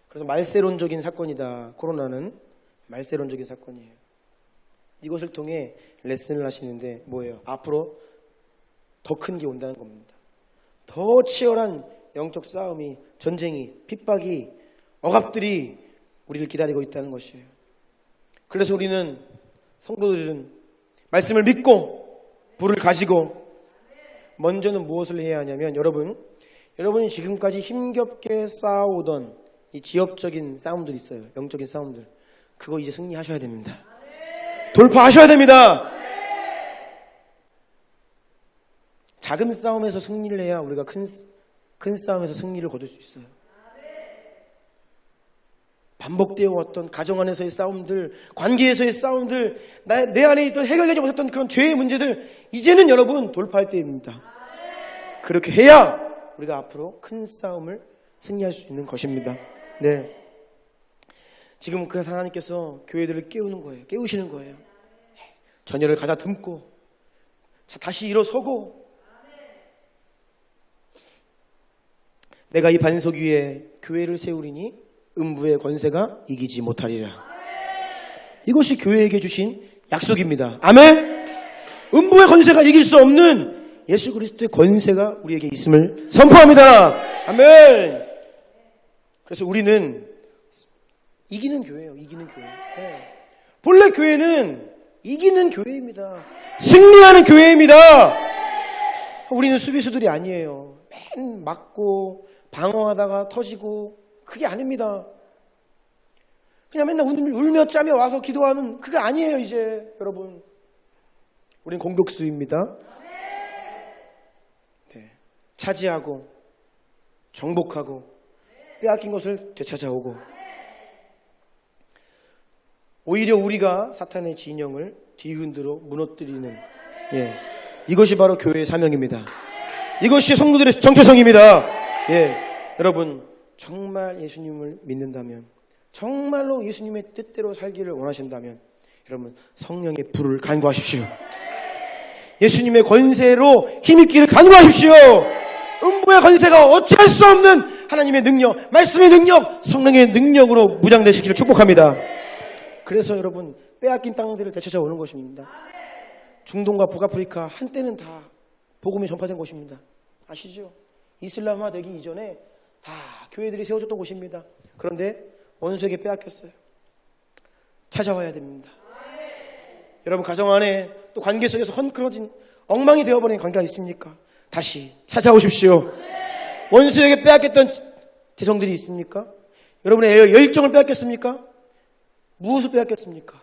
그래서 말세론적인 사건이다. 코로나는 말세론적인 사건이에요. 이것을 통해 레슨을 하시는데 뭐예요? 앞으로 더 큰 게 온다는 겁니다. 더 치열한 영적 싸움이, 전쟁이, 핍박이, 억압들이 우리를 기다리고 있다는 것이에요. 그래서 우리는, 성도들은 말씀을 믿고 불을 가지고 먼저는 무엇을 해야 하냐면 여러분이 지금까지 힘겹게 싸우던 이 지역적인 싸움들 있어요. 영적인 싸움들. 그거 이제 승리하셔야 됩니다. 돌파하셔야 됩니다. 작은 싸움에서 승리를 해야 우리가 큰 싸움에서 승리를 거둘 수 있어요. 반복되어 왔던 가정 안에서의 싸움들, 관계에서의 싸움들, 내 안에 있던 해결되지 못했던 그런 죄의 문제들, 이제는 여러분 돌파할 때입니다. 그렇게 해야 우리가 앞으로 큰 싸움을 승리할 수 있는 것입니다. 네. 지금 그래서 하나님께서 교회들을 깨우시는 거예요. 전열을 가다듬고 다시 일어서고, 내가 이 반석 위에 교회를 세우리니 음부의 권세가 이기지 못하리라. 이것이 교회에게 주신 약속입니다. 아멘. 음부의 권세가 이길 수 없는 예수 그리스도의 권세가 우리에게 있음을 선포합니다. 아멘. 그래서 우리는 이기는 교회예요. 이기는 교회. 네. 본래 교회는 이기는 교회입니다. 승리하는 교회입니다. 우리는 수비수들이 아니에요. 맨 맞고 방어하다가 터지고 그게 아닙니다. 그냥 맨날 울며 짜며 와서 기도하는 그게 아니에요. 이제 여러분, 우리는 공격수입니다. 네. 차지하고 정복하고 빼앗긴 것을 되찾아오고, 오히려 우리가 사탄의 진영을 뒤흔들어 무너뜨리는, 이것이 바로 교회의 사명입니다. 이것이 성도들의 정체성입니다. 예, 여러분 정말 예수님을 믿는다면, 정말로 예수님의 뜻대로 살기를 원하신다면 여러분 성령의 불을 간구하십시오. 예수님의 권세로 힘있기를 간구하십시오. 음부의 권세가 어찌할 수 없는 하나님의 능력, 말씀의 능력, 성령의 능력으로 무장되시기를 축복합니다. 그래서 여러분 빼앗긴 땅들을 되찾아오는 것입니다. 중동과 북아프리카 한때는 다 복음이 전파된 곳입니다. 아시죠? 이슬람화 되기 이전에 다 교회들이 세워졌던 곳입니다. 그런데 원수에게 빼앗겼어요. 찾아와야 됩니다. 여러분 가정 안에 또 관계 속에서 헝클어진 엉망이 되어버린 관계가 있습니까? 다시 찾아오십시오. 원수에게 빼앗겼던 재정들이 있습니까? 여러분의 열정을 빼앗겼습니까? 무엇을 빼앗겼습니까?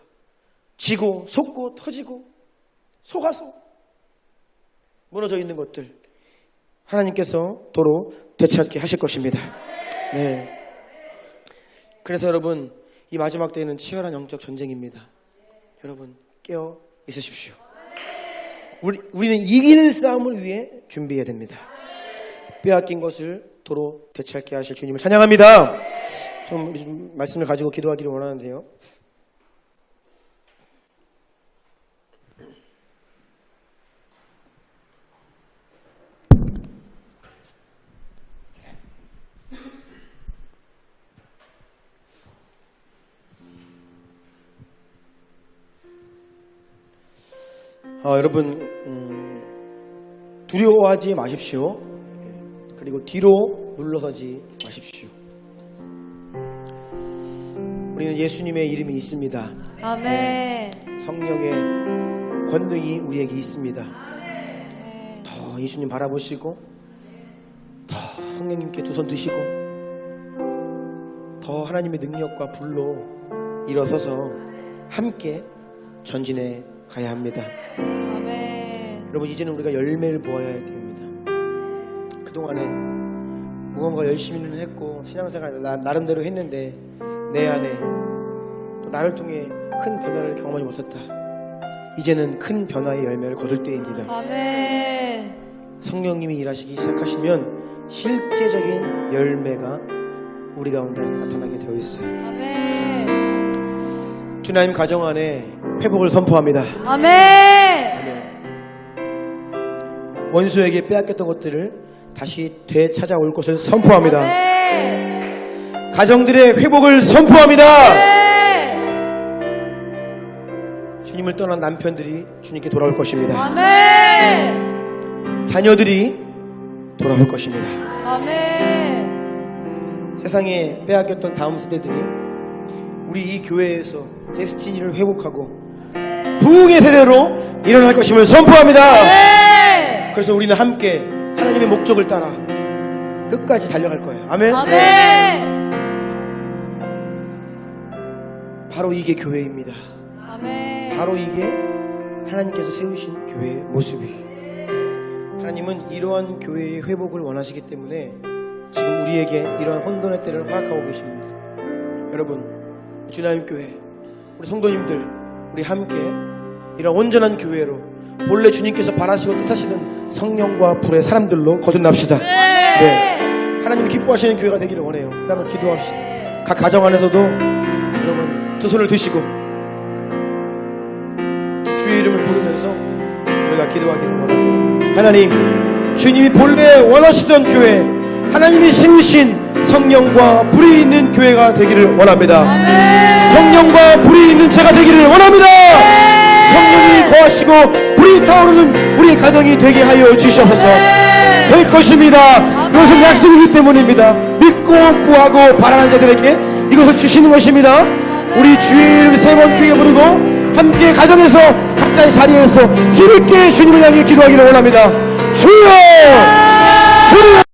지고 속고 터지고 속아서 무너져 있는 것들 하나님께서 도로 되찾게 하실 것입니다. 네. 그래서 여러분 이 마지막 때에는 치열한 영적 전쟁입니다. 여러분 깨어 있으십시오. 우리는 이기는 싸움을 위해 준비해야 됩니다. 빼앗긴 것을 도로 되찾게 하실 주님을 찬양합니다. 좀 말씀을 가지고 기도하기를 원하는데요. 여러분 두려워하지 마십시오. 그리고 뒤로 물러서지 마십시오. 우리는 예수님의 이름이 있습니다. 아멘. 성령의 권능이 우리에게 있습니다. 더 예수님 바라보시고 더 성령님께 두 손 드시고 더 하나님의 능력과 불로 일어서서 함께 전진해 가야 합니다. 아멘. 여러분 이제는 우리가 열매를 보아야 할 때입니다. 그동안에 무언가 열심히는 했고 신앙생활 나름대로 했는데 내 안에 또 나를 통해 큰 변화를 경험하지 못했다. 이제는 큰 변화의 열매를 거둘 때입니다. 아멘. 성령님이 일하시기 시작하시면 실제적인 열매가 우리 가운데 나타나게 되어 있어요. 아멘. 주님 가정 안에 회복을 선포합니다. 아멘. 아멘. 원수에게 빼앗겼던 것들을 다시 되찾아올 것을 선포합니다. 아멘. 가정들의 회복을 선포합니다. 아멘. 주님을 떠난 남편들이 주님께 돌아올 것입니다. 아멘. 자녀들이 돌아올 것입니다. 아멘. 세상에 빼앗겼던 다음 세대들이 우리 이 교회에서 데스티니를 회복하고 부흥의 세대로 일어날 것임을 선포합니다. 아멘. 그래서 우리는 함께 하나님의 목적을 따라 끝까지 달려갈 거예요. 아멘. 아멘. 바로 이게 교회입니다. 아멘. 바로 이게 하나님께서 세우신 교회의 모습이에요. 하나님은 이러한 교회의 회복을 원하시기 때문에 지금 우리에게 이러한 혼돈의 때를 허락하고 계십니다. 여러분, 주나님 교회, 우리 성도님들, 우리 함께 이런 온전한 교회로 본래 주님께서 바라시고 뜻하시는 성령과 불의 사람들로 거듭납시다. 네, 하나님 기뻐하시는 교회가 되기를 원해요. 한번 기도합시다. 각 가정 안에서도 여러분 두 손을 드시고 주의 이름을 부르면서 우리가 기도하기를 원합니다. 하나님, 주님이 본래 원하시던 교회, 하나님이 세우신 성령과 불이 있는 교회가 되기를 원합니다. 아멘. 성령과 불이 있는 제가 되기를 원합니다. 성령이 거하시고 불이 타오르는 우리 가정이 되게 하여 주시옵소서. 될 것입니다. 이것은 약속이기 때문입니다. 믿고 구하고 바라는 자들에게 이것을 주시는 것입니다. 우리 주의 이름 세 번 크게 부르고 함께 가정에서 각자의 자리에서 힘있게 주님을 향해 기도하기를 원합니다. 주여! 주여!